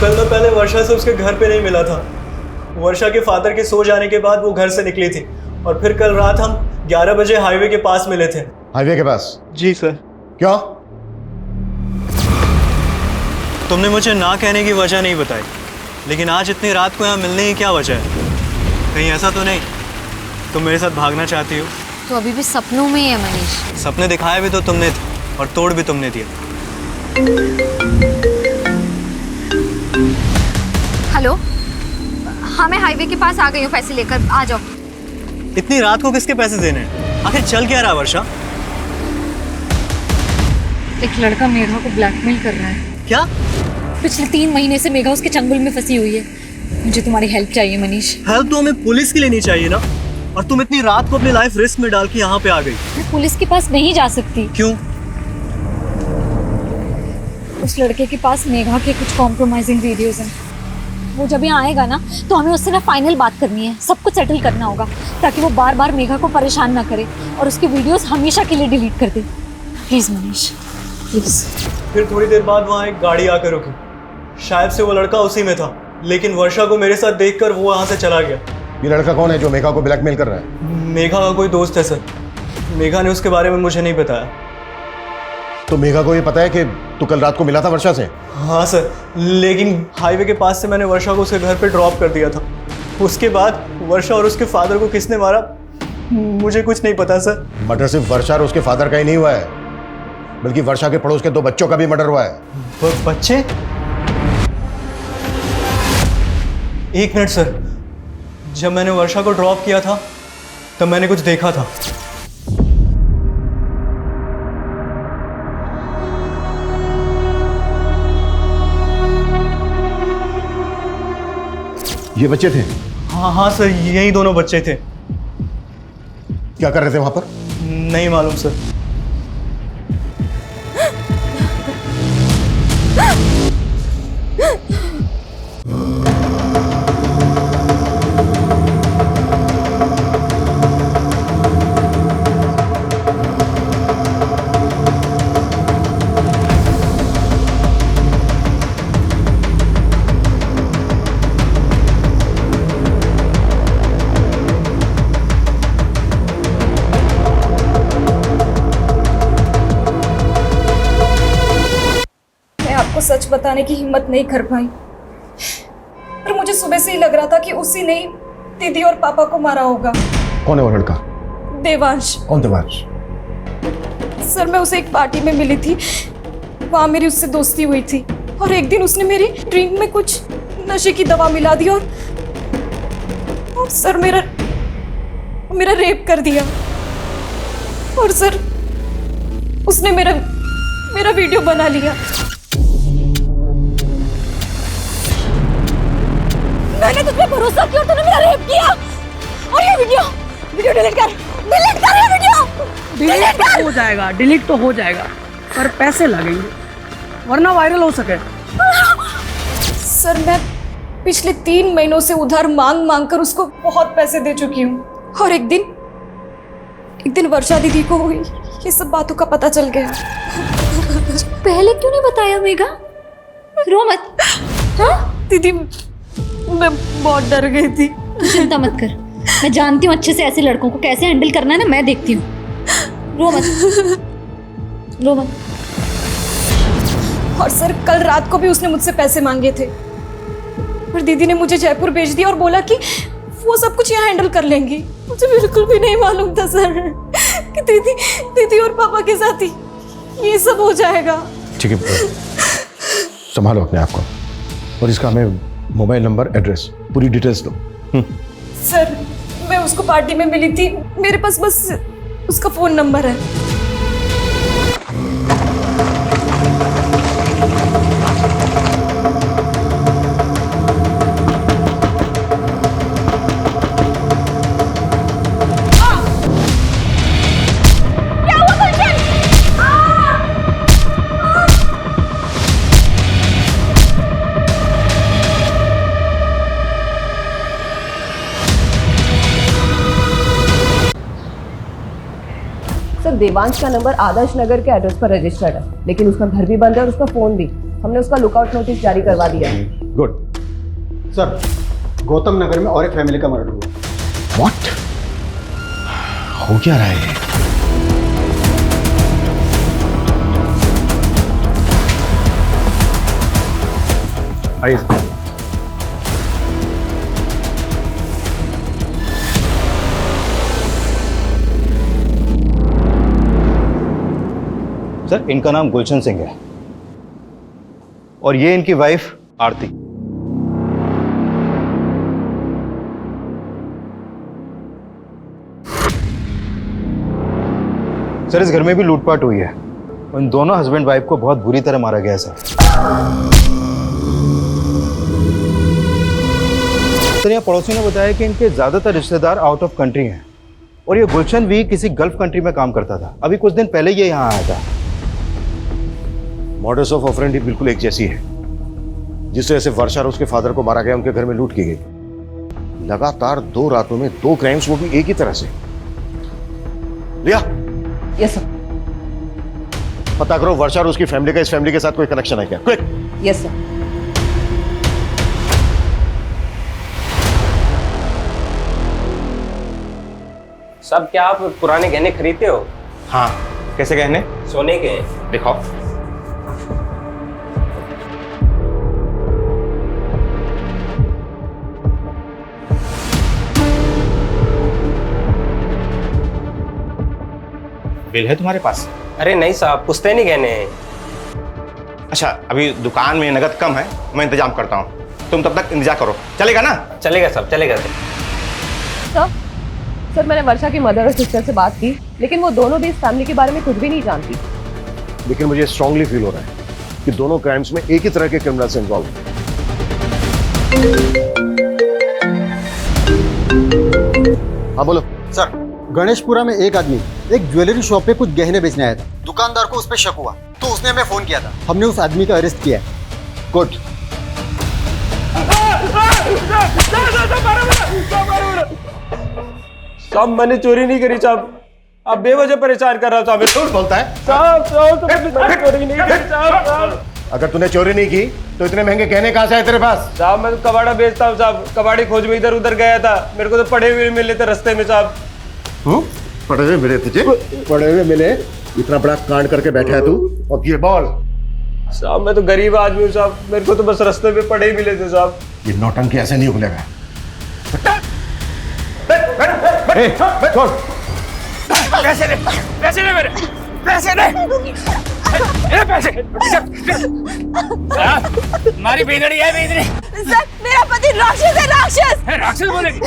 कल मैं पहले वर्षा से उसके घर पे नहीं मिला था। वर्षा के फादर के सो जाने के बाद वो घर से निकली थी, और फिर कल रात हम 11 बजे हाईवे के पास मिले थे।
हाईवे के पास?
जी सर।
क्यों?
तुमने मुझे ना कहने की वजह नहीं बताई, लेकिन आज इतनी रात को यहाँ मिलने की क्या वजह है? कहीं ऐसा तो नहीं तुम मेरे साथ भागना चाहती हो?
तो अभी भी सपनों में ही है मनीष।
सपने दिखाए भी तो तुमने थे और तोड़ भी तुमने दिया।
हेलो, हाँ मैं हाईवे के पास आ गई हूँ, पैसे लेकर आ जाओ।
इतनी रात को किसके पैसे देने हैं? आखिर चल क्या रहा वर्षा?
एक लड़का मेघा को ब्लैकमेल कर रहा है।
क्या?
पिछले 3 महीने से मेघा उसके चंगुल में फंसी हुई है। मुझे तुम्हारी हेल्प चाहिए मनीष।
हेल्प तो हमें पुलिस की लेनी चाहिए ना, और तुम इतनी रात को अपनी लाइफ रिस्क में डाल के यहाँ पे आ गई।
मैं पुलिस के पास नहीं जा सकती।
क्यों?
उस लड़के के पास मेघा के कुछ कॉम्प्रोमाइजिंग वीडियोस हैं। वो जब यहाँ आएगा ना तो हमें उससे ना फाइनल बात करनी है, सब कुछ सेटल करना होगा ताकि वो बार बार मेघा को परेशान ना करे और उसकी वीडियोस हमेशा के लिए डिलीट कर दे। Please Manish, please.
फिर थोड़ी देर बाद वहाँ एक गाड़ी आकर रुकी। शायद से वो लड़का उसी में था, लेकिन वर्षा को मेरे साथ देखकर वो वहाँ से चला गया।
ये लड़का कौन है जो मेघा को ब्लैकमेल कर रहा है?
मेघा का कोई दोस्त है सर। मेघा ने उसके बारे में मुझे नहीं बताया।
तो मेघा को ये पता है कि तू कल रात को मिला था वर्षा से?
हाँ सर, लेकिन हाईवे के पास से मैंने वर्षा को उसके घर पे ड्रॉप कर दिया था। उसके बाद वर्षा और उसके फादर को किसने मारा मुझे कुछ नहीं पता सर।
मर्डर सिर्फ वर्षा और उसके फादर का ही नहीं हुआ है, बल्कि वर्षा के पड़ोस के 2 बच्चों का भी मर्डर हुआ है।
बच्चे? एक मिनट सर, जब मैंने वर्षा को ड्रॉप किया था तब मैंने कुछ देखा था।
ये बच्चे थे?
हाँ सर, यही दोनों बच्चे थे।
क्या कर रहे थे वहां पर?
नहीं मालूम सर।
सच बताने की हिम्मत नहीं कर पाई, पर मुझे सुबह से ही लग रहा था कि उसी ने दीदी और पापा को मारा होगा।
कौन है वो लड़का?
देवांश।
कौन देवांश?
सर, मैं उसे एक पार्टी में मिली थी, वहां मेरी उससे दोस्ती हुई थी और एक दिन उसने मेरी ड्रिंक में कुछ नशे की दवा मिला दी और सर मेरा रेप कर दिया। और सर उसने मेरा वीडियो बना लिया। मैंने तुझ पे भरोसा किया और तूने मेरा रेप किया। और ये वीडियो डिलीट कर ये वीडियो डिलीट कर।
हो जाएगा, डिलीट तो हो जाएगा, पर पैसे लगेंगे वरना वायरल हो सके।
सर, मैं पिछले 3 महीनों से उधार मांग कर उसको बहुत पैसे दे चुकी हूँ और एक दिन वर्षा दीदी को ये सब बातों का पता चल गया।
पहले क्यों नहीं बताया मेघा? रो मत। हाँ
दीदी, मैं बहुत डर गई थी।
चिंता मत कर, मैं जानती हूँ अच्छे से ऐसे लड़कों को कैसे हैंडल करना है ना, मैं देखती हूँ। रो मत।
और सर, कल रात को भी उसने मुझसे पैसे मांगे थे और दीदी ने मुझे जयपुर भेज दिया और बोला कि वो सब कुछ यहाँ हैंडल कर लेंगी। मुझे बिल्कुल भी नहीं मालूम था सर कि दीदी और पापा के साथ ही ये सब हो जाएगा।
ठीक है, संभालो अपने आप को और इसका हमें मोबाइल नंबर, एड्रेस, पूरी डिटेल्स दो।
सर, मैं उसको पार्टी में मिली थी, मेरे पास बस उसका फोन नंबर है।
देवांश का नंबर आदर्श नगर के एड्रेस पर रजिस्टर्ड है, लेकिन उसका घर भी बंद है और उसका फोन भी। हमने उसका लुकआउट नोटिस जारी करवा दिया है।
गुड
सर, गौतम नगर में और एक फैमिली का मर्डर हुआ।
व्हाट? हो क्या रहा है?
आइए सर, इनका नाम गुलशन सिंह है और ये इनकी वाइफ आरती। सर, इस घर में भी लूटपाट हुई है। उन दोनों हस्बैंड वाइफ को बहुत बुरी तरह मारा गया है सर। सर, यहाँ पड़ोसी ने बताया कि इनके ज्यादातर रिश्तेदार आउट ऑफ कंट्री हैं और ये गुलशन भी किसी गल्फ कंट्री में काम करता था। अभी कुछ दिन पहले ये यहाँ आया था।
मॉडस ऑफ ऑपरेंडी बिल्कुल एक जैसी है। जिस तरह से वर्षा और उसके फादर को मारा गया, उनके घर में लूट की गई। लगातार 2 रातों में 2 क्राइम्स, वो भी एक ही तरह से। लिया?
Yes sir.
पता करो वर्षा और उसकी फैमिली का इस फैमिली के साथ कोई कनेक्शन है क्या? क्विक।
Yes sir.
सब क्या आप पुराने गहने खरीदते हो?
हाँ। कैसे गहने?
सोने के।
दिखाओ। बिल है तुम्हारे पास?
अरे नहीं साहब, पुश्तैनी गहने हैं।
अच्छा, अभी दुकान में नगद कम है, मैं इंतजाम करता हूँ। तुम तब तक इंतजार करो, चलेगा ना?
चलेगा साहब, चलेगा।
सर, मैंने वर्षा की मदर और सिस्टर से बात की, लेकिन वो दोनों भी इस फैमिली के बारे में कुछ भी नहीं जानती।
लेकिन मुझे स्ट्रांगली फील हो रहा है कि दोनों क्राइम्स में एक ही तरह के क्रिमिनल्स इन्वॉल्व हैं।
हाँ बोलो सर। गणेशपुरा में एक आदमी एक ज्वेलरी शॉप पे कुछ गहने बेचने आया था। दुकानदार को उस पर शक हुआ तो उसने हमें फोन किया था। हमने उस आदमी का अरेस्ट किया है। गुड।
साहब, मैंने चोरी नहीं करी साहब। आप बेवजह परेशान कर रहा था।
झूठ बोलता है
साहब, चोरी नहीं करी साहब।
अगर तूने चोरी नहीं की तो इतने महंगे गहने कहां से आए तेरे पास?
साहब, मैं तो कबाड़ा बेचता हूँ साहब। कबाड़ी खोज में इधर उधर गया था, मेरे को तो पड़े हुए मिले थे रास्ते में साहब।
पड़े हुए मिले तुझे? पड़े हुए मिले? इतना बड़ा कांड करके बैठा है तू, और ये बॉल?
साहब, मैं तो गरीब आदमी हूँ साहब, मेरे को तो बस रास्ते में पड़े ही मिले थे साहब।
ये नौटंकी ऐसे नहीं खुलेगा।
पैसे दे, पैसे दे मेरे, पैसे दे, पैसे। हमारी बेदड़ी है, बेदड़ी।
सर, मेरा पति राक्षस है, राक्षस।
राक्षस बोलेगी?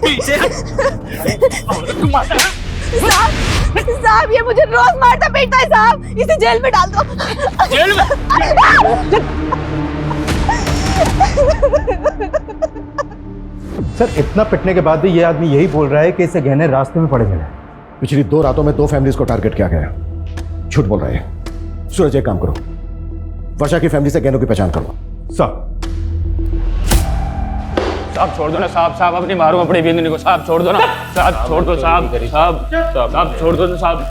पीछे तुम मारता है?
साहब, ये मुझे रोज मारता पीटता है साहब। इसे जेल में डाल दो।
जेल में?
सर, इतना पिटने के बाद भी ये आदमी यही बोल रहा है कि इसे गहने रास्ते में पड़े मिले।
पिछली 2 रातों में 2 फैमिलीज को टारगेट किया गया। झूठ बोल रहा है। सूरज, एक काम करो, वर्षा की फैमिली से गहनों की पहचान करो।
साहब
छोड़ दो ना साहब। साहब, अपनी मारो अपनी बिंदनी को। साहब छोड़ दो ना साहब, छोड़ दो साहब। साहब, साहब छोड़ दो साहब।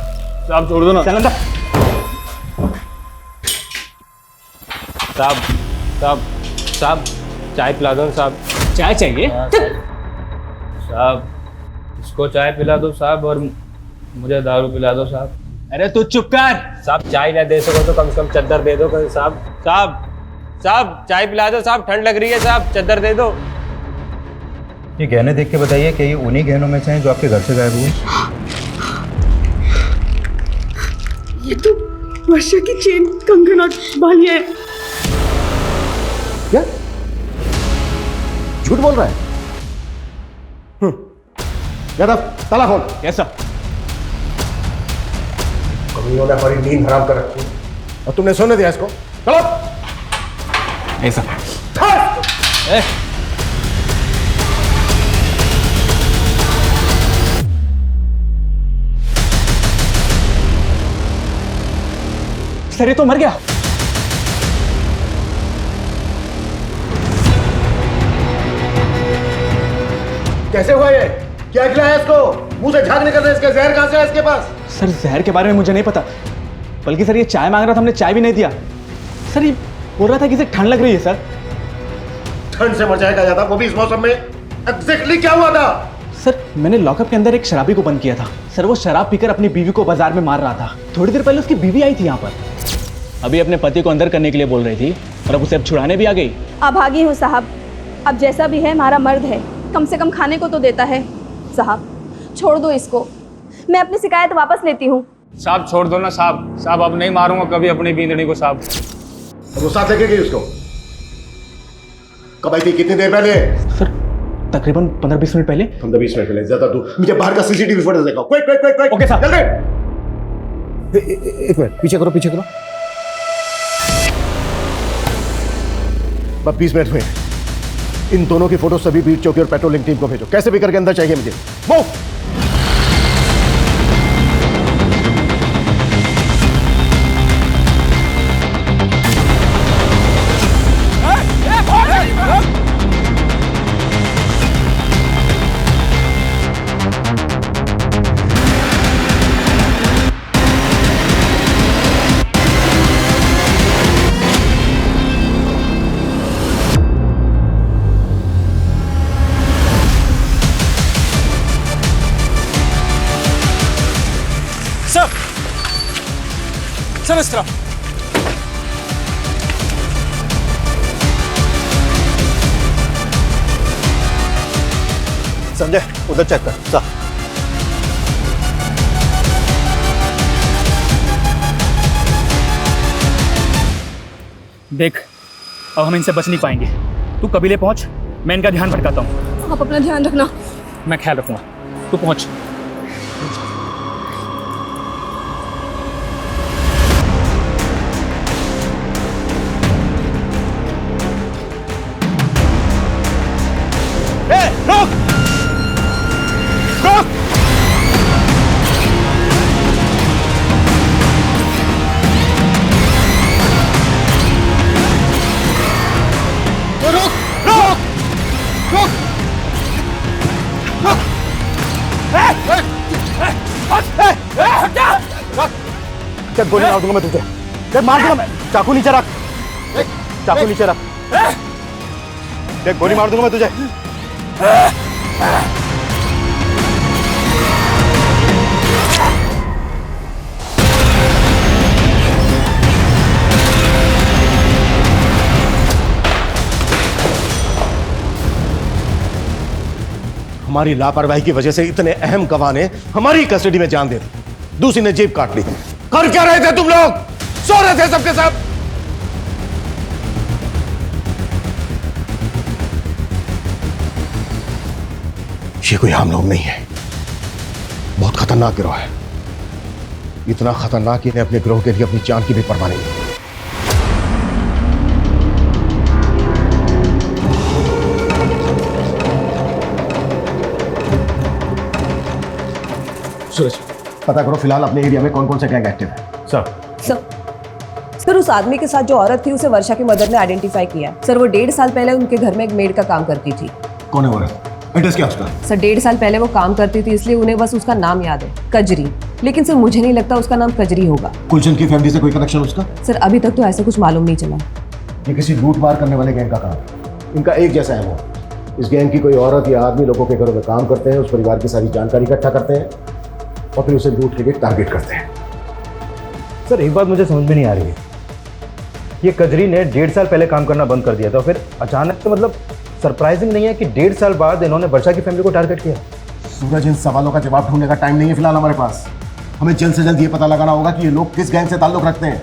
साहब छोड़ दो ना।
साहब, साहब, साहब, चाय पिला दो साहब।
चाय चाहिए?
साहब, इसको चाय पिला दो साहब और मुझे दारू पिला दो साहब।
अरे तू चुप कर
साहब। चाय ना दे सको तो कम से कम चद्दर दे दो साहब। साहब, साहब चाय पिला दो साहब, ठंड लग रही है साहब, चद्दर दे दो।
ये गहने देख के बताइए कि ये उन्हीं गहनों में से हैं जो आपके घर से गायब हुए?
ये तो वर्षा की चेन, कंगन और बालियां हैं।
क्या झूठ बोल रहा है? यादव, ताला खोल।
कैसा?
कमियों ने हमारी नींद हराम कर रखी और तुमने सोने दिया इसको। चलो।
ऐसा सर, ये तो मर गया।
कैसे हुआ ये? क्या खिलाया इसको? मुंह से झाग निकल रहा है इसके। जहर कहां से है इसके पास?
सर, जहर के बारे में मुझे नहीं पता, बल्कि सर ये चाय मांग रहा था, हमने चाय भी नहीं दिया। सर, ये बोल रहा था कि इसे ठंड लग रही है। सर,
ठंड से मर जाएगा यादव, वो भी इस मौसम में। एग्जैक्टली क्या हुआ था?
सर, मैंने लॉकअप के अंदर एक शराबी को बंद किया था। सर, वो शराब पीकर अपनी बीवी को बाजार में मार रहा था। थोड़ी देर पहले उसकी बीवी आई थी यहाँ पर, अभी अपने पति को अंदर करने के लिए बोल रही थी और अब उसे अब छुड़ाने भी आ गई।
अभागी हूँ साहब, अब जैसा भी है हमारा मर्द है, कम से कम खाने को तो देता है। साहब छोड़ दो इसको, मैं अपनी शिकायत वापस लेती हूँ।
साहब छोड़ दो ना साहब, साहब अब नहीं मारूंगा कभी अपनी बींदड़ी को साहब।
वो साथ लेके गई उसको? कब आई थी, कितनी देर पहले?
सर तकरीबन 15-20 मिनट पहले।
15-20 मिनट पहले? ज्यादा दूर, मुझे बाहर का सीसीटीवी फुटेज देखो। Quick quick quick quick.
Okay साहब।
जल्दी। एक मिनट, पीछे करो, पीछे करो। बस 20 मिनट हुए। इन दोनों की फोटो सभी बीट चौकी और पेट्रोलिंग टीम को भेजो, कैसे भी करके अंदर चाहिए मुझे। मूव।
सर इस तरफ।
संजय उधर चेक कर। सा
देख अब हम इनसे बच नहीं पाएंगे। तू कबीले पहुंच, मैं इनका ध्यान भटकाता हूँ।
आप अपना ध्यान रखना।
मैं ख्याल रखूंगा, तू पहुंच। रोक! रोक!
क्या गोली मार दूंगा मैं तुझे, क्या मार दूंगा मैं। चाकू नीचे रख, चाकू नीचे रख। देख गोली मार दूंगा मैं तुझे।
हमारी लापरवाही की वजह से इतने अहम गवाह ने हमारी कस्टडी में जान दे दी, दूसरी ने जेब काट ली। कर क्या रहे थे तुम लोग? सो रहे थे सबके सब। ये कोई आम लोग नहीं है, बहुत खतरनाक गिरोह है। इतना खतरनाक इन्हें अपने गिरोह के लिए अपनी जान की भी परवाह नहीं है। सूरज पता करो फिलहाल अपने एरिया में कौन कौन से गैंग एक्टिव है।
सर उस आदमी के साथ जो औरत थी उसे वर्षा की मदर ने आइडेंटिफाई किया। सर वो 1.5 साल पहले उनके घर में एक मेड का काम करती थी।
कौन है वो? एड्रेस क्या उसका?
सर 1.5 साल पहले वो काम करती थी, इसलिए उन्हें बस उसका नाम याद है, कजरी। लेकिन सर मुझे नहीं लगता उसका नाम कजरी होगा।
गुलशन की फैमिली से कोई कनेक्शन उसका?
सर अभी तक तो ऐसा कुछ मालूम नहीं चला।
ये किसी लूट मार करने वाले गैंग का काम है। इनका एक जैसा है वो। इस गैंग की कोई औरत या आदमी लोगों के घरों में काम करते हैं, उस परिवार की सारी जानकारी इकट्ठा करते हैं और फिर उसे लूट के लिए टारगेट करते हैं।
सर एक बात मुझे समझ में नहीं आ रही है, ये कजरी ने 1.5 साल पहले काम करना बंद कर दिया था, फिर अचानक तो मतलब सरप्राइजिंग नहीं है कि 1.5 साल बाद इन्होंने वर्षा की फैमिली को टारगेट किया।
सूरज इन सवालों का जवाब ढूंढने का टाइम नहीं है फिलहाल हमारे पास। हमें जल्द से जल्द ये पता लगाना होगा कि ये लोग किस गैंग से ताल्लुक रखते हैं।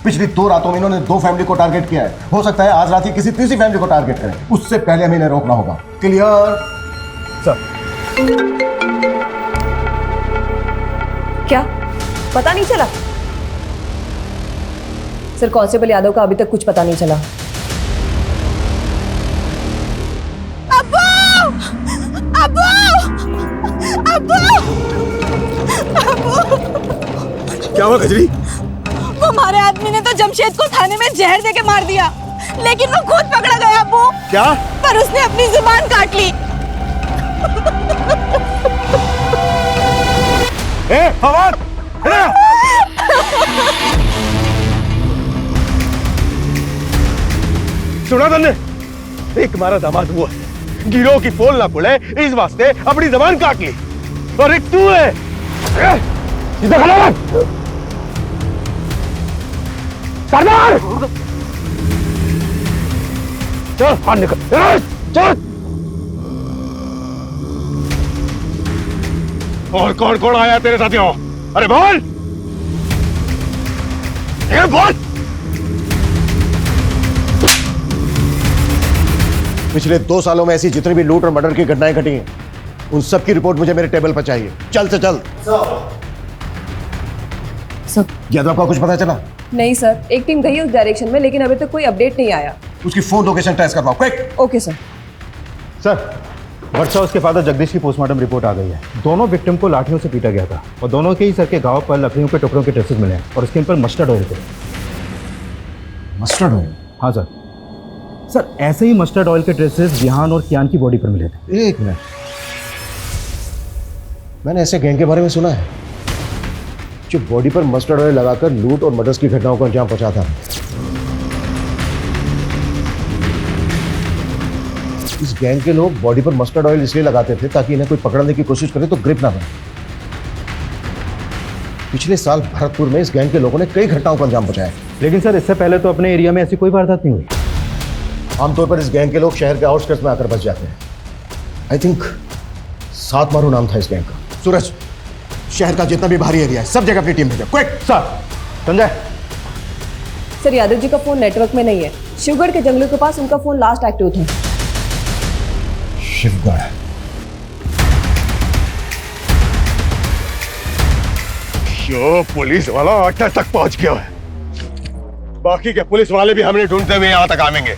पिछली 2 रातों में इन्होंने 2 फैमिली को टारगेट किया है, हो सकता है आज रात ही किसी तीसरी फैमिली को टारगेट करें। उससे पहले हमें इन्हें रोकना होगा। क्लियर?
सर
क्या पता नहीं चला? सर कांस्टेबल यादव का अभी तक कुछ पता नहीं चला।
क्या हुआ कजरी?
वो हमारे आदमी ने तो जमशेद को थाने में जहर देके मार दिया, लेकिन वो खुद पकड़ा गया अब्बू।
क्या?
पर उसने अपनी जुबान काट ली।
फवाद सुना तुमने? एक हमारा दामाद हुआ है, गिरोह की पोल ना खुले इस वास्ते अपनी जबान काट ली, और एक तू है। इधर खड़ा मत। सरदार
चल बाहर निकल, चल। और कौन कौन आया तेरे साथियों? अरे बोल, बोल।
पिछले 2 सालों में ऐसी जितनी भी लूट और मर्डर की घटनाएं घटी हैं, उन सब की रिपोर्ट मुझे मेरे टेबल पर चाहिए, जल्द से जल्द।
सर,
यादव का कुछ पता चला?
नहीं सर, एक टीम गई उस डायरेक्शन में, लेकिन अभी तक कोई अपडेट नहीं आया।
उसकी फोन लोकेशन ट्रेस करवाओ, क्विक।
Okay sir.
सर, वर्षा उसके फादर जगदीश की पोस्टमार्टम रिपोर्ट आ गई है। दोनों विक्टिम को लाठियों से पीटा गया था और दोनों के ही सर के घाव पर लकड़ियों के टुकड़ों के ट्रेसेस मिले हैं और स्किन पर मस्टर्ड ऑयल थे।
Mustard oil?
हाँ सर। सर, ऐसे ही मस्टर्ड ऑयल के ट्रेसेस जिहान और कियान की बॉडी पर मिले थे।
एक मिनट, मैंने ऐसे गैंग के बारे में सुना है जो बॉडी पर मस्टर्ड ऑयल लगाकर लूट और मर्डर्स की घटनाओं को अंजाम पहुंचाता है। इस गैंग के लोग बॉडी पर मस्टर्ड ऑयल इसलिए लगाते थे ताकि इन्हें कोई पकड़ने की कोशिश करे तो ग्रिप ना बने। पिछले साल भरतपुर में इस गैंग के लोगों ने कई घटनाओं को अंजाम पहुंचाया,
लेकिन सर इससे पहले तो अपने एरिया में ऐसी कोई वारदात नहीं हुई।
आमतौर पर इस गैंग के लोग शहर के आउटस्कर्ट्स में आकर बच जाते हैं। आई थिंक सात मारू नाम था इस गैंग का। सूरज, शहर का जितना भी बाहरी एरिया है सब जगह अपनी टीम भेजो, quick.
Sir. Sanjay.
Sir, Yadav ji का फोन नेटवर्क में नहीं है। शिवगढ़ के जंगलों के पास उनका फोन लास्ट एक्टिव था।
शिवगढ़?
यो पुलिस वाला अड्डा तक पहुंच गया है। बाकी के पुलिस वाले भी हमने ढूंढते हुए यहाँ तक आवेंगे।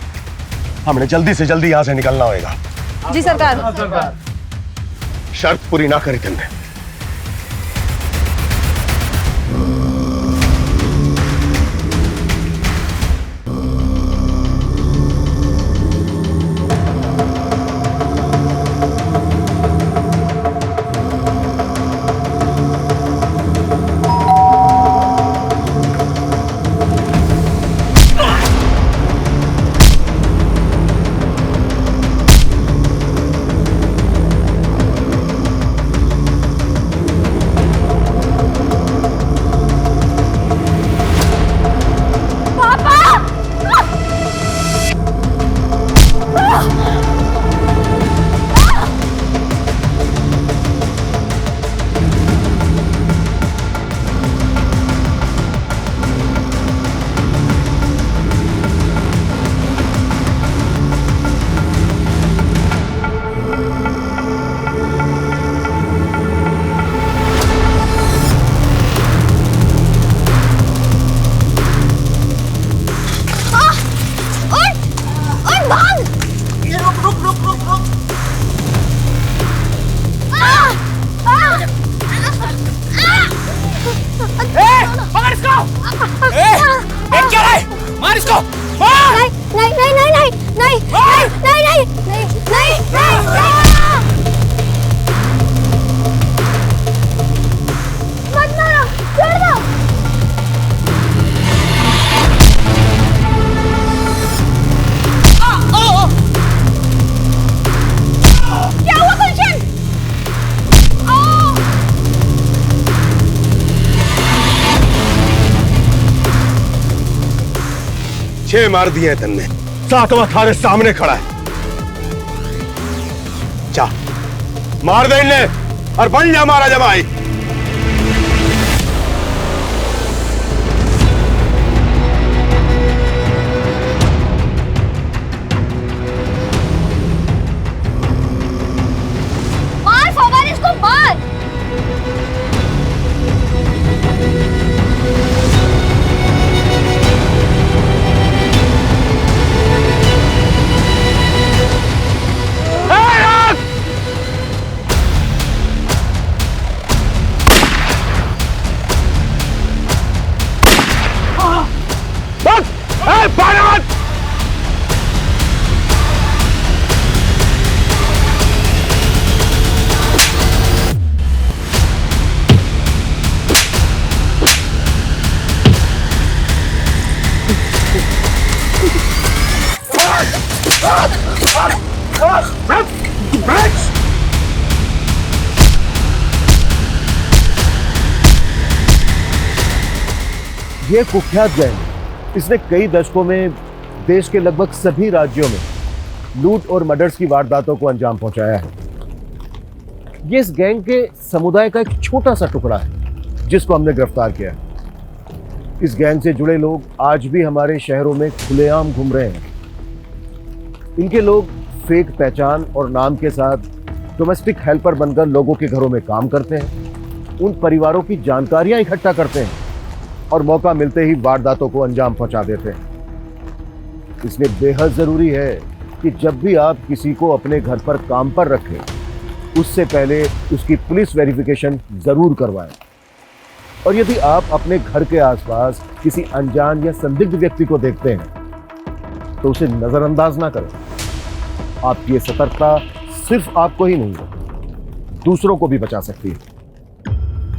हमने जल्दी से जल्दी यहाँ से निकलना होगा।
जी सरकार।
शर्त पूरी ना करी तुमने। छह मार दिए हैं तन्ने, सातवां थारे सामने खड़ा है। जा मार दे इन्हें और बन जा मारा जमाई।
मार फवाद, इसको मार।
ये कुख्यात गैंग, इसने कई दशकों में देश के लगभग सभी राज्यों में लूट और मर्डर्स की वारदातों को अंजाम पहुंचाया है। ये इस गैंग के समुदाय का एक छोटा सा टुकड़ा है जिसको हमने गिरफ्तार किया है। इस गैंग से जुड़े लोग आज भी हमारे शहरों में खुलेआम घूम रहे हैं। इनके लोग फेक पहचान और नाम के साथ डोमेस्टिक हेल्पर बनकर लोगों के घरों में काम करते हैं, उन परिवारों की जानकारियां इकट्ठा करते हैं और मौका मिलते ही वारदातों को अंजाम पहुंचा देते हैं। इसलिए बेहद जरूरी है कि जब भी आप किसी को अपने घर पर काम पर रखें, उससे पहले उसकी पुलिस वेरिफिकेशन जरूर करवाएं। और यदि आप अपने घर के आसपास किसी अनजान या संदिग्ध व्यक्ति को देखते हैं तो उसे नजरअंदाज ना करें। आपकी ये सतर्कता सिर्फ आपको ही नहीं, दूसरों को भी बचा सकती है।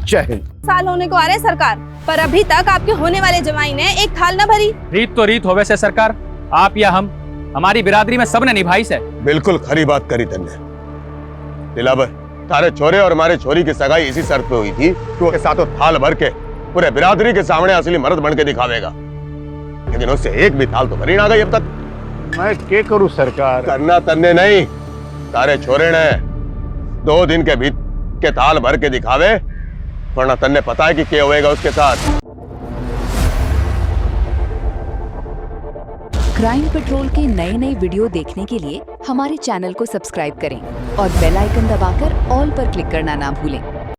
जय हिंद।
साल होने को आ रहे सरकार, पर अभी तक आपके होने वाले जमाई ने एक थाल न भरी।
रीत तो रीत होवे से सरकार, आप या हम, हमारी बिरादरी में सबने निभाई से।
बिल्कुल खरी बात करी तन्ने। दिलावर, तारे छोरे और हमारे छोरी की सगाई इसी शर्त पे हुई थी कि वो के साथों थाल भर के पूरे बिरादरी के सामने असली मर्द बन के दिखावेगा, लेकिन उससे एक भी थाल तो भरी ना गई अब तक।
मैं क्या करूं सरकार?
करना तन्ने नहीं, तारे छोरे ने 2 दिन के भीतर के थाल भर के दिखावे, वरना तन्ने पता है कि क्या होएगा उसके साथ।
क्राइम पेट्रोल के नए वीडियो देखने के लिए हमारे चैनल को सब्सक्राइब करें और बेल आइकन दबाकर ऑल पर क्लिक करना ना भूलें।